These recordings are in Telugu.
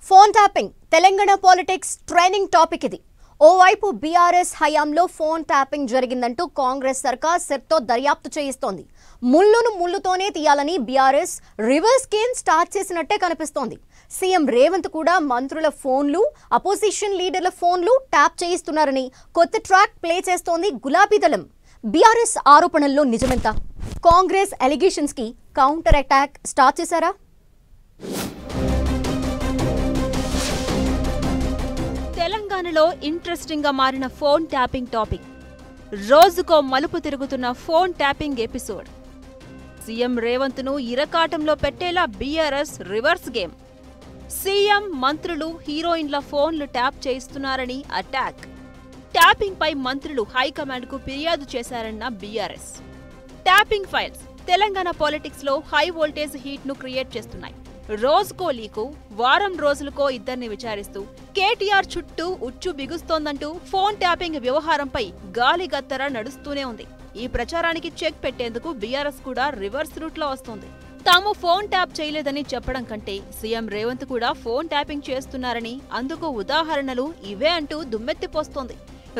Phone tapping Telangana politics trending topic ఇది. ఓవైపు బీఆర్ఎస్ హయాంలో ఫోన్ ట్యాపింగ్ జరిగిందంటూ కాంగ్రెస్ సర్కార్ సెర్తో దర్యాప్తు చేయిస్తోంది. ముళ్ళును ముళ్ళుతోనే తీయాలని బీఆర్ఎస్ రివర్స్ గేమ్ స్టార్ట్ చేసినట్టే కనిపిస్తోంది. సీఎం రేవంత్ కూడా మంత్రుల ఫోన్లు, అపోజిషన్ లీడర్ల ఫోన్లు ట్యాప్ చేయిస్తున్నారని కొత్త ట్రాక్ ప్లే చేస్తోంది గులాబీ దళం. బీఆర్ఎస్ ఆరోపణల్లో నిజమెంత? కాంగ్రెస్ అలిగేషన్స్ కి కౌంటర్ అటాక్ స్టార్ట్ చేశారా? తెలంగాణలో ఇంట్రెస్టింగ్ గా మారిన ఫోన్ ట్యాపింగ్ టాపిక్. రోజుకో మలుపు తిరుగుతున్న phone tapping episode. CM Revanth ను ఇరకాటంలో పెట్టేలా బీఆర్ఎస్ రివర్స్ గేమ్. సీఎం, మంత్రులు, హీరోయిన్ల ఫోన్లు ట్యాప్ చేయిస్తున్నారని అటాక్. ట్యాపింగ్ పై మంత్రులు హైకమాండ్ కు ఫిర్యాదు చేశారన్న BRS. Tapping files Telangana politics లో హై వోల్టేజ్ హీట్ ను క్రియేట్ చేస్తున్నాయి. రోజుకో లీకు, వారం రోజులకో ఇద్దరిని విచారిస్తూ కేటీఆర్ చుట్టూ ఉచ్చు బిగుస్తోందంటూ ఫోన్ ట్యాపింగ్ వ్యవహారంపై గాలిగత్తర నడుస్తూనే ఉంది. ఈ ప్రచారానికి చెక్ పెట్టేందుకు బీఆర్ఎస్ కూడా రివర్స్ రూట్ లో వస్తోంది. తాము ఫోన్ ట్యాప్ చేయలేదని చెప్పడం కంటే సీఎం రేవంత్ కూడా ఫోన్ ట్యాపింగ్ చేస్తున్నారని, అందుకు ఉదాహరణలు ఇవే అంటూ దుమ్మెత్తిపోస్తోంది.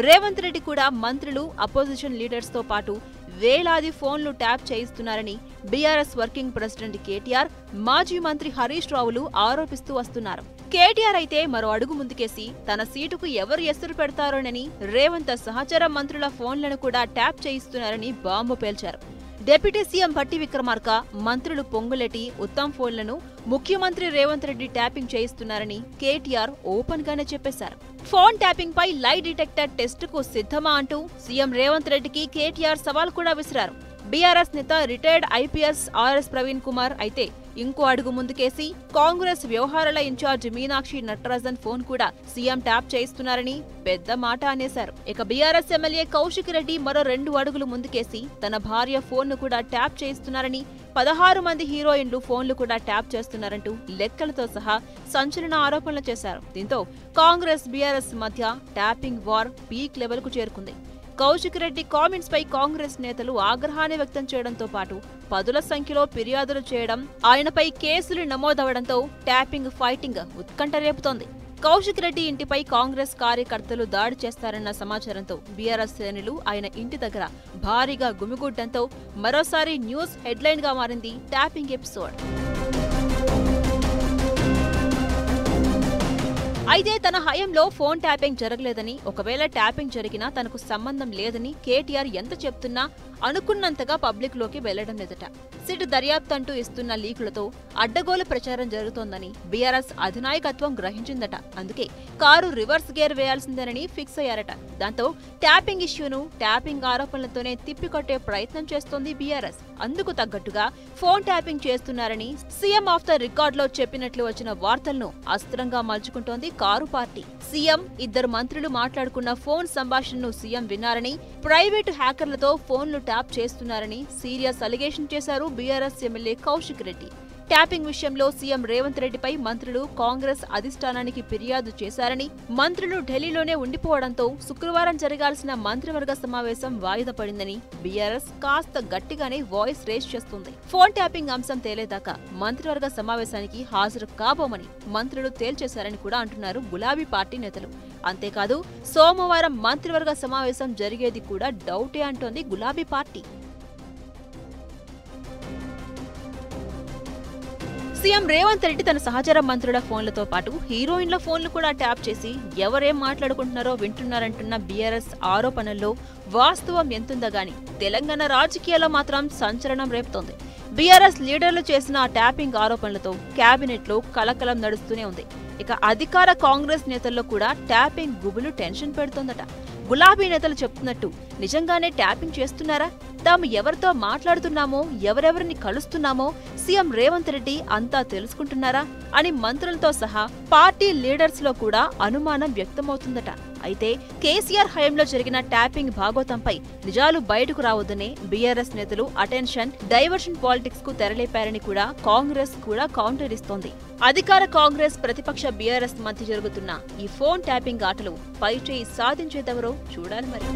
రేవంత్ రెడ్డి కూడా మంత్రులు, అపోజిషన్ లీడర్స్ తో పాటు వేలాది ఫోన్లు ట్యాప్ చేయిస్తున్నారని బీఆర్ఎస్ వర్కింగ్ ప్రెసిడెంట్ కేటీఆర్, మాజీ మంత్రి హరీష్ రావులు ఆరోపిస్తూ వస్తున్నారు. కేటీఆర్ అయితే మరో అడుగు ముందుకేసి తన సీటుకు ఎవరు ఎసురు పెడతారోనని రేవంత్ సహచర మంత్రుల ఫోన్లను కూడా ట్యాప్ చేయిస్తున్నారని బాంబు పేల్చారు. డిప్యూటీ సీఎం భట్టి విక్రమార్క, మంత్రులు పొంగులేటి, ఉత్తమ్ ఫోన్లను ముఖ్యమంత్రి రేవంత్ రెడ్డి ట్యాపింగ్ చేయిస్తున్నారని కేటీఆర్ ఓపెన్ గానే చెప్పేశారు. ఫోన్ ట్యాపింగ్ పై లై డిటెక్టర్ టెస్టుకు సిద్ధమా అంటూ సీఎం రేవంత్ రెడ్డికి కేటీఆర్ సవాల్ కూడా విసిరారు. బీఆర్ఎస్ నేత retired IPS RS Praveen Kumar అయితే ఇంకో అడుగు ముందుకేసి కాంగ్రెస్ వ్యవహారాల ఇన్ఛార్జ్ మీనాక్షి నటరాజన్ ఫోన్ కూడా సీఎం ట్యాప్ చేయిస్తున్నారని పెద్ద మాట అనేశారు. ఇక బీఆర్ఎస్ ఎమ్మెల్యే కౌశిక్ రెడ్డి మరో 2 అడుగులు ముందుకేసి తన భార్య ఫోన్ ను కూడా ట్యాప్ చేయిస్తున్నారని, 16 మంది హీరోయిన్లు ఫోన్లు కూడా ట్యాప్ చేస్తున్నారంటూ లెక్కలతో సహా సంచలన ఆరోపణలు చేశారు. దీంతో కాంగ్రెస్ బీఆర్ఎస్ మధ్య ట్యాపింగ్ వార్ పీక్ లెవెల్ కు చేరుకుంది. కౌశిక్ రెడ్డి కామెంట్స్ పై కాంగ్రెస్ నేతలు ఆగ్రహాన్ని వ్యక్తం చేయడంతో పాటు పదుల సంఖ్యలో ఫిర్యాదులు చేయడం, ఆయనపై కేసులు నమోదవడంతో ట్యాపింగ్ ఫైటింగ్ ఉత్కంఠ రేపుతోంది. కౌశిక్ రెడ్డి ఇంటిపై కాంగ్రెస్ కార్యకర్తలు దాడి చేస్తారన్న సమాచారంతో బీఆర్ఎస్ శ్రేణులు ఆయన ఇంటి దగ్గర భారీగా గుమిగూడ్డంతో మరోసారి న్యూస్ హెడ్లైన్ గా మారింది ట్యాపింగ్ ఎపిసోడ్. అయితే తన హయాంలో ఫోన్ ట్యాపింగ్ జరగలేదని, ఒకవేళ ట్యాపింగ్ జరిగినా తనకు సంబంధం లేదని కేటీఆర్ ఎంత చెప్తున్నా అనుకున్నంతగా పబ్లిక్ లోకి వెళ్లడం లేదట. సిట్ దర్యాప్తు అంటూ ఇస్తున్న లీకులతో అడ్డగోలు ప్రచారం జరుగుతోందని బీఆర్ఎస్ అధినాయకత్వం గ్రహించిందట. అందుకే కారు రివర్స్ గేర్ వేయాల్సిందేనని ఫిక్స్ అయ్యారట. దాంతో ట్యాపింగ్ ఇష్యూను, ట్యాపింగ్ ఆరోపణలతోనే తిప్పికొట్టే ప్రయత్నం చేస్తోంది బీఆర్ఎస్. అందుకు తగ్గట్టుగా ఫోన్ ట్యాపింగ్ చేస్తున్నారని సీఎం ఆఫ్ ద రికార్డ్ లో చెప్పినట్లు వచ్చిన వార్తలను అస్త్రంగా మలుచుకుంటోంది కారు పార్టీ. సీఎం, ఇద్దరు మంత్రులు మాట్లాడుకున్న ఫోన్ సంభాషణను సీఎం విన్నారని, ప్రైవేటు హ్యాకర్లతో ఫోన్లు ట్యాప్ చేస్తున్నారని సీరియస్ అలిగేషన్ చేశారు BRS MLA Kaushik Reddy. Tapping విషయంలో సీఎం రేవంత్ రెడ్డిపై మంత్రులు కాంగ్రెస్ అధిష్టానానికి ఫిర్యాదు చేశారని, మంత్రులు ఢిల్లీలోనే ఉండిపోవడంతో శుక్రవారం జరగాల్సిన మంత్రివర్గ సమావేశం వాయిదా పడిందని బీఆర్ఎస్ కాస్త గట్టిగానే వాయిస్ రేస్ చేస్తుంది. ఫోన్ ట్యాపింగ్ అంశం తేలేదాకా మంత్రివర్గ సమావేశానికి హాజరు కాబోమని మంత్రులు తేల్చేశారని కూడా అంటున్నారు గులాబీ పార్టీ నేతలు. అంతేకాదు సోమవారం మంత్రివర్గ సమావేశం జరిగేది కూడా డౌటే అంటోంది గులాబీ పార్టీ. సీఎం రేవంత్ రెడ్డి తన సహచర మంత్రుల ఫోన్లతో పాటు హీరోయిన్ల ఫోన్లు కూడా ట్యాప్ చేసి ఎవరేం మాట్లాడుకుంటున్నారో వింటున్నారంటున్న బీఆర్ఎస్ ఆరోపణల్లో వాస్తవం ఎంతుందో గాని తెలంగాణ రాజకీయాల్లో మాత్రం సంచలనం రేపుతోంది. బీఆర్ఎస్ లీడర్లు చేసిన ట్యాపింగ్ ఆరోపణలతో కేబినెట్ లో కలకలం నడుస్తూనే ఉంది. ఇక అధికార కాంగ్రెస్ నేతల్లో కూడా ట్యాపింగ్ గుబులు టెన్షన్ పెడుతోందట. గులాబీ నేతలు చెప్తున్నట్టు నిజంగానే ట్యాపింగ్ చేస్తున్నారా? తాము ఎవరితో మాట్లాడుతున్నామో, ఎవరెవరిని కలుస్తున్నామో సీఎం రేవంత్ రెడ్డి అంతా తెలుసుకుంటున్నారా అని మంత్రులతో సహా పార్టీ లీడర్స్ లో కూడా అనుమానం వ్యక్తమవుతుందట. అయితే కేసీఆర్ హయాంలో జరిగిన ట్యాపింగ్ భాగోతంపై నిజాలు బయటకు రావద్దనే బీఆర్ఎస్ నేతలు అటెన్షన్ డైవర్షన్ పాలిటిక్స్ కు తెరలేపారని కూడా కాంగ్రెస్ కూడా కౌంటర్ ఇస్తోంది. అధికార కాంగ్రెస్, ప్రతిపక్ష బీఆర్ఎస్ మధ్య జరుగుతున్న ఈ ఫోన్ ట్యాపింగ్ ఆటలు పై చేయి సాధించేదెవరో చూడాలి మరి.